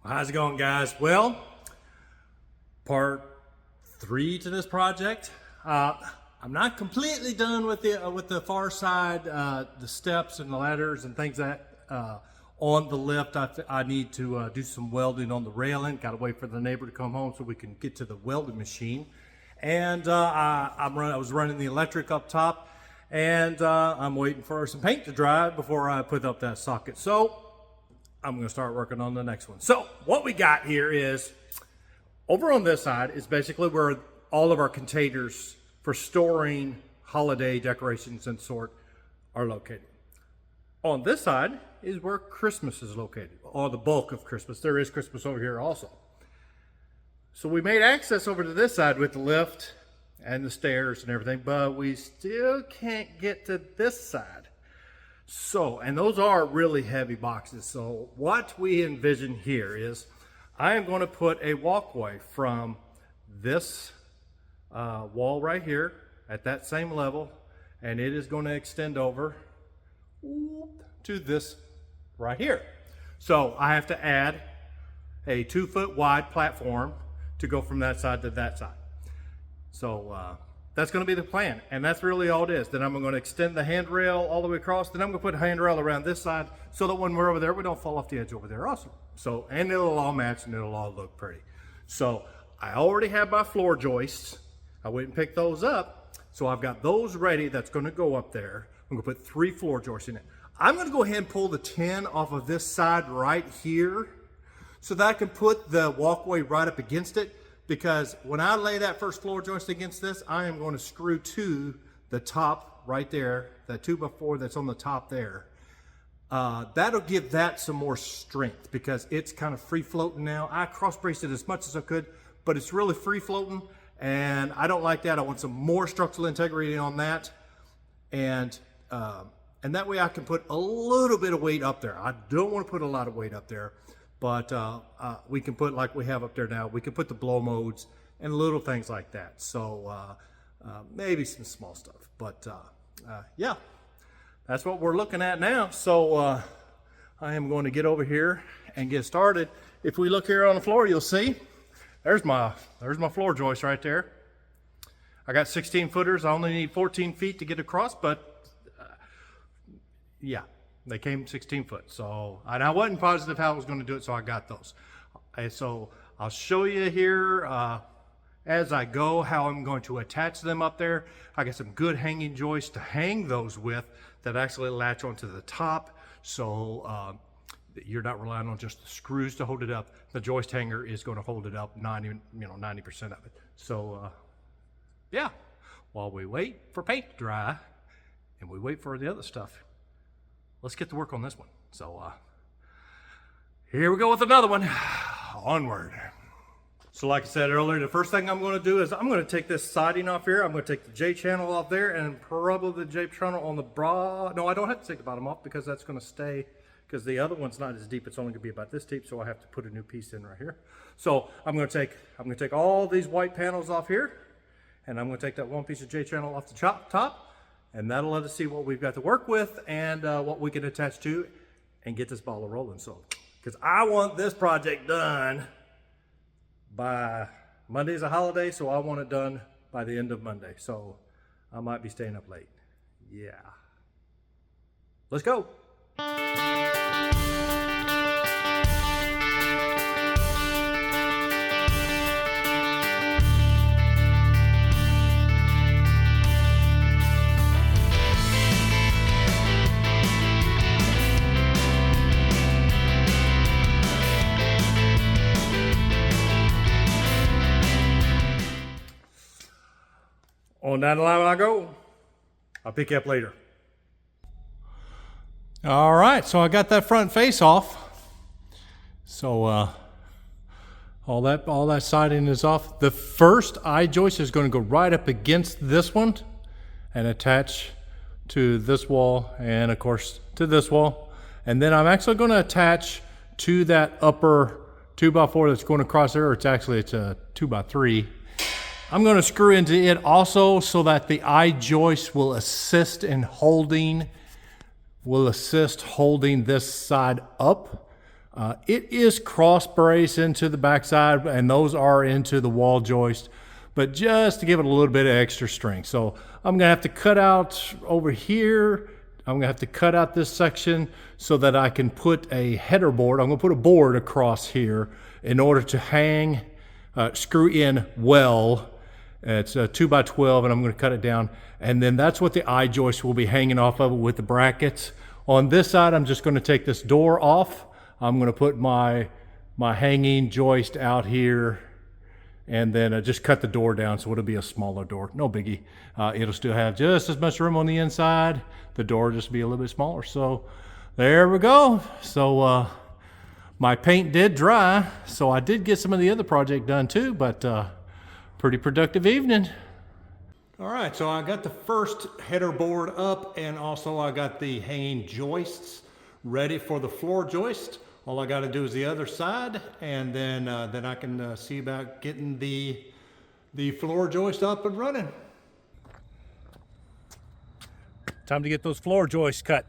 How's it going, guys? Well, part 3 to this project. I'm not completely done with the far side, the steps and the ladders and things that on the lift. I need to do some welding on the railing. Got to wait for the neighbor to come home so we can get to the welding machine. And I was running the electric up top, and I'm waiting for some paint to dry before I put up that socket. So I'm going to start working on the next one. So what we got here is, over on this side is basically where all of our containers for storing holiday decorations and sort are located. On this side is where Christmas is located, or the bulk of Christmas. There is Christmas over here also. So we made access over to this side with the lift and the stairs and everything, but we still can't get to this side. So, and those are really heavy boxes. So what we envision here is I am going to put a walkway from this wall right here at that same level, and it is going to extend over to this right here. So I have to add a 2-foot wide platform to go from that side to that side. So that's going to be the plan, and that's really all it is. Then I'm going to extend the handrail all the way across. Then I'm going to put a handrail around this side so that when we're over there, we don't fall off the edge over there also. So, and it'll all match and it'll all look pretty. So I already have my floor joists. I went and picked those up. So I've got those ready. That's going to go up there. I'm going to put 3 floor joists in it. I'm going to go ahead and pull the tin off of this side right here so that I can put the walkway right up against it. Because when I lay that first floor joist against this, I am going to screw to the top right there, that 2x4 that's on the top there. That'll give that some more strength because it's kind of free floating now. I cross braced it as much as I could, but it's really free floating, and I don't like that. I want some more structural integrity on that, and that way I can put a little bit of weight up there. I don't want to put a lot of weight up there. But we can put, like we have up there now, we can put the blow modes and little things like that. So maybe some small stuff. But yeah, that's what we're looking at now. So I am going to get over here and get started. If we look here on the floor, you'll see there's my floor joist right there. I got 16 footers. I only need 14 feet to get across, but yeah. They came 16 foot. So, and I wasn't positive how I was going to do it, so I got those. So I'll show you here as I go how I'm going to attach them up there. I got some good hanging joists to hang those with that actually latch onto the top. So you're not relying on just the screws to hold it up. The joist hanger is going to hold it up 90% of it. So yeah, while we wait for paint to dry and we wait for the other stuff, let's get to work on this one. So here we go with another one. Onward. So like I said earlier, the first thing I'm going to do is I'm going to take this siding off here. I'm going to take the J channel off there and probably the J channel on the bra. No, I don't have to take the bottom off because that's going to stay, because the other one's not as deep. It's only going to be about this deep, so I have to put a new piece in right here. So I'm going to take all these white panels off here, and I'm going to take that one piece of J channel off the top. And that'll let us see what we've got to work with and what we can attach to and get this ball rolling. So, because I want this project done by Monday's a holiday, so I want it done by the end of Monday. So I might be staying up late. Yeah. Let's go. On down the line I go. I'll pick you up later. All right, so I got that front face off. So all that siding is off. The first eye joist is going to go right up against this one and attach to this wall and of course to this wall. And then I'm actually going to attach to that upper 2x4 that's going across there. It's a 2x3. I'm going to screw into it also so that the eye joist will assist holding this side up. It is cross brace into the backside, and those are into the wall joist, but just to give it a little bit of extra strength. So I'm gonna have to cut out over here. I'm gonna have to cut out this section so that I can put a header board. I'm gonna put a board across here in order to hang, screw in well. It's a 2x12, and I'm gonna cut it down. And then that's what the eye joist will be hanging off of it with the brackets. On this side, I'm just gonna take this door off. I'm gonna put my hanging joist out here, and then just cut the door down so it'll be a smaller door. No biggie. It'll still have just as much room on the inside. The door will just be a little bit smaller. So there we go. So my paint did dry, so I did get some of the other project done too, but pretty productive evening. All right, so I got the first header board up, and also I got the hanging joists ready for the floor joist. All I got to do is the other side, and then I can see about getting the floor joist up and running. Time to get those floor joists cut.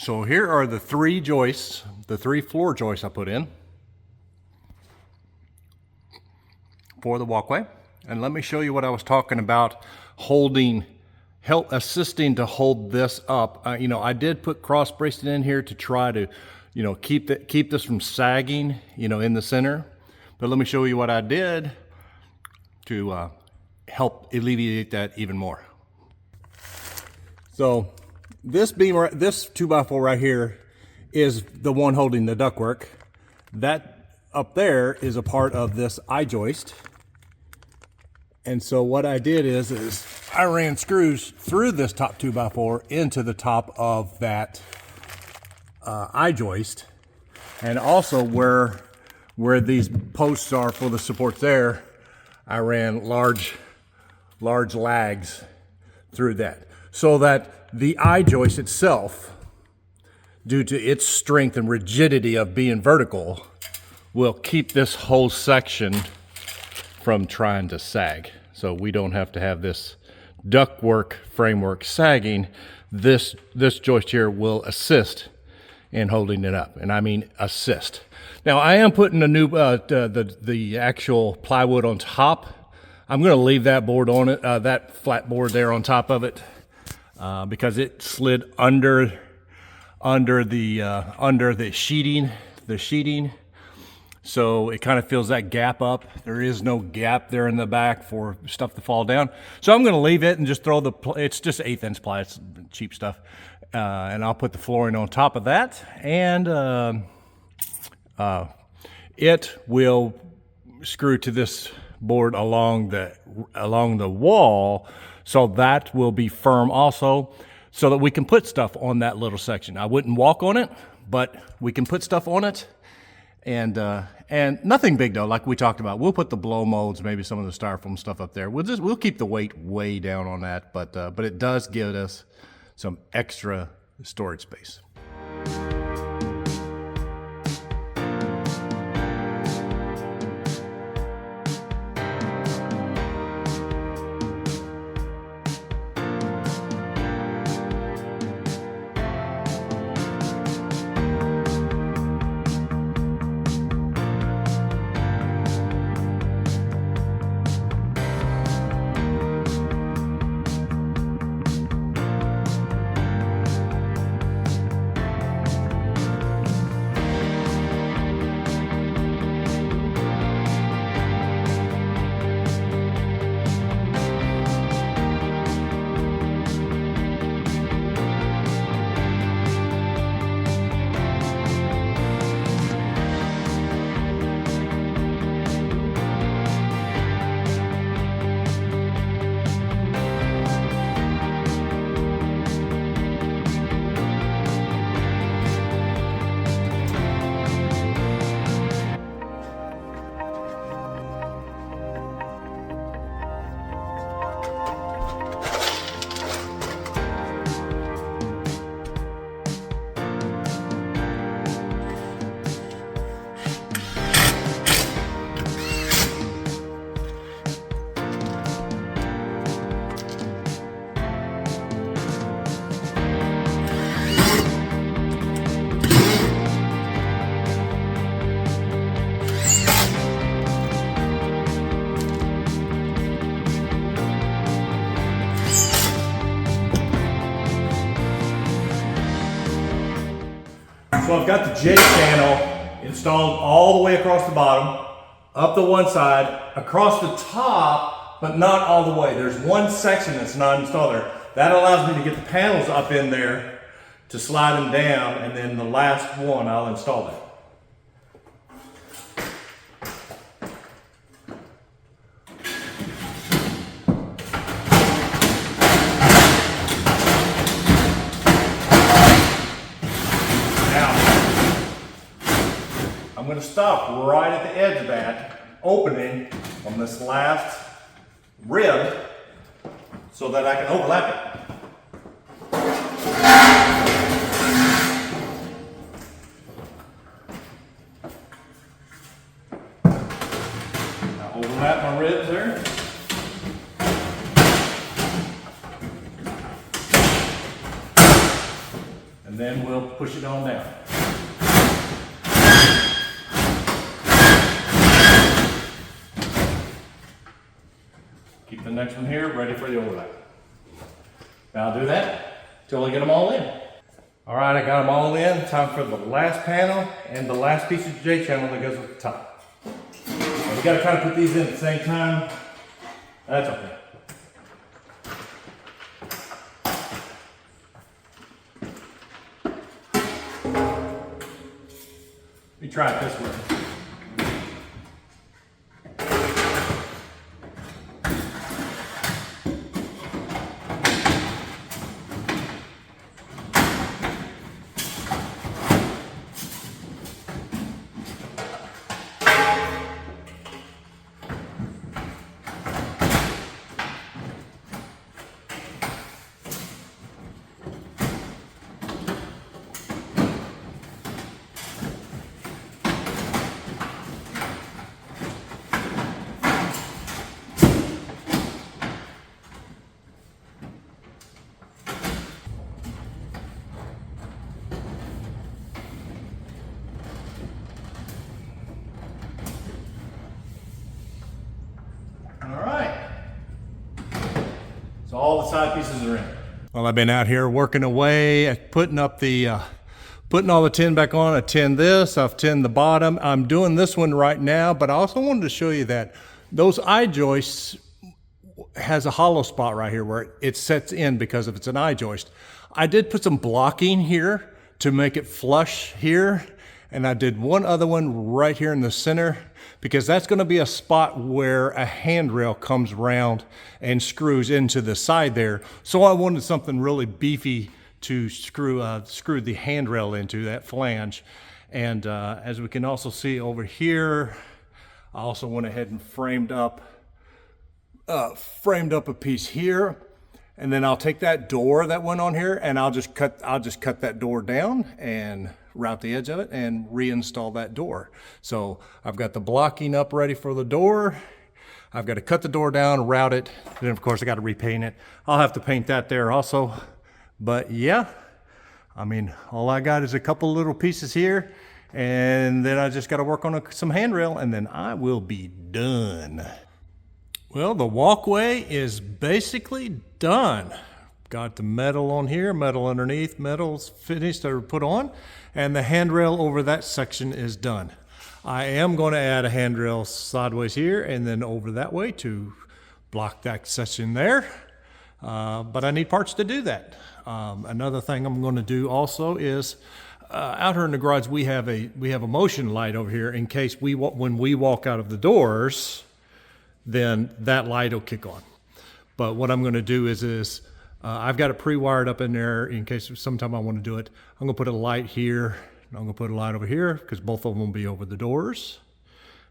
So here are the three joists, the three floor joists I put in for the walkway. And let me show you what I was talking about, assisting to hold this up. I did put cross bracing in here to try to, keep this from sagging, in the center. But let me show you what I did to help alleviate that even more. So this beam, this 2x4 right here is the one holding the ductwork. That up there is a part of this eye joist. And so what I did is I ran screws through this top 2x4 into the top of that eye joist. And also where these posts are for the supports there, I ran large lags through that, so that the eye joist itself, due to its strength and rigidity of being vertical, will keep this whole section from trying to sag. So we don't have to have this ductwork framework sagging. This joist here will assist in holding it up, and I mean assist. Now I am putting a new the actual plywood on top. I'm going to leave that board on it, that flat board there on top of it, because it slid under under the sheeting. So it kind of fills that gap up. There is no gap there in the back for stuff to fall down. So I'm going to leave it and just throw it's just 1/8 inch ply. It's cheap stuff. And I'll put the flooring on top of that. And it will screw to this board along the wall. So that will be firm also, so that we can put stuff on that little section. I wouldn't walk on it, but we can put stuff on it. And nothing big though, like we talked about. We'll put the blow molds, maybe some of the styrofoam stuff up there. We'll keep the weight way down on that, but it does give us some extra storage space. So I've got the J channel installed all the way across the bottom, up the one side, across the top, but not all the way. There's one section that's not installed there. That allows me to get the panels up in there to slide them down, and then the last one I'll install that. I'm going to stop right at the edge of that opening on this last rib so that I can overlap it. Now overlap my ribs there. And then we'll push it on down. Keep the next one here ready for the overlap. Now I'll do that till I get them all in. All right, I got them all in. Time for the last panel and the last piece of J channel that goes at the top. Now, we got to kind of put these in at the same time. That's okay. Let me try it this way. So all the side pieces are in. Well, I've been out here working away at putting up the putting all the tin back on. I tinned this, I've tinned the bottom. I'm doing this one right now, but I also wanted to show you that those eye joists has a hollow spot right here where it sets in because of it's an eye joist. I did put some blocking here to make it flush here, and I did one other one right here in the center because that's going to be a spot where a handrail comes around and screws into the side there. So I wanted something really beefy to screw the handrail into, that flange. And as we can also see over here, I also went ahead and framed up a piece here, and then I'll take that door that went on here and I'll just cut that door down and route the edge of it and reinstall that door. So I've got the blocking up ready for the door. I've got to cut the door down, route it, then of course I got to repaint it. I'll have to paint that there also. But yeah, I mean, all I got is a couple little pieces here, and then I just got to work on some handrail, and then I will be done. Well, the walkway is basically done. Got the metal on here, metal underneath, metal's finished or put on, and the handrail over that section is done. I am going to add a handrail sideways here and then over that way to block that section there. But I need parts to do that. Another thing I'm going to do also is out here in the garage we have a motion light over here in case when we walk out of the doors, then that light will kick on. But what I'm going to do is I've got it pre-wired up in there in case sometime I want to do it. I'm going to put a light here. I'm going to put a light over here because both of them will be over the doors.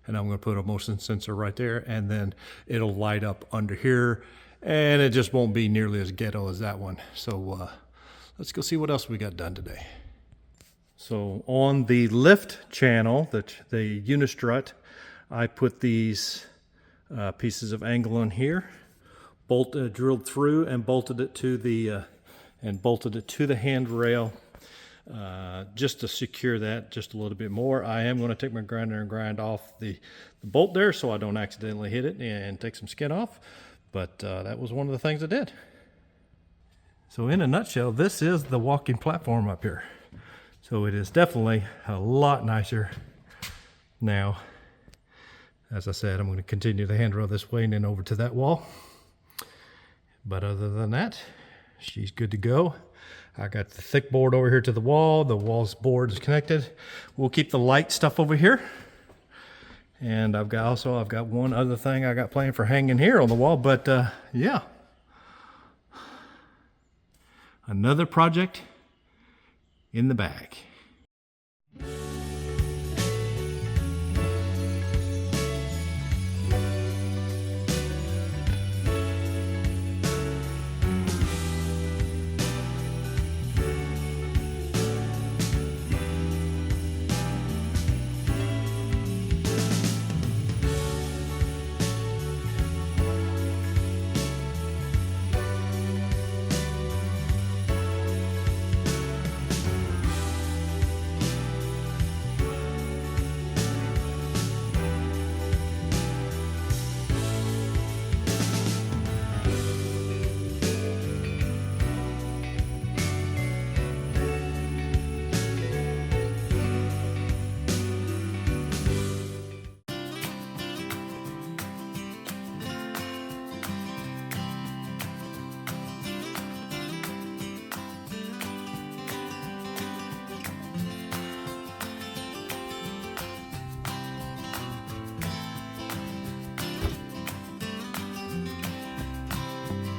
And I'm going to put a motion sensor right there, and then it'll light up under here. And it just won't be nearly as ghetto as that one. So let's go see what else we got done today. So on the lift channel, the unistrut, I put these pieces of angle on here, drilled through and bolted it to the handrail just to secure that just a little bit more. I am going to take my grinder and grind off the bolt there so I don't accidentally hit it and take some skin off. But that was one of the things I did. So in a nutshell, this is the walking platform up here. So it is definitely a lot nicer now. As I said, I'm going to continue the handrail this way and then over to that wall. But other than that, she's good to go. I got the thick board over here to the wall. The wall's board is connected. We'll keep the light stuff over here. And I've got one other thing I got planned for hanging here on the wall, but yeah. Another project in the bag.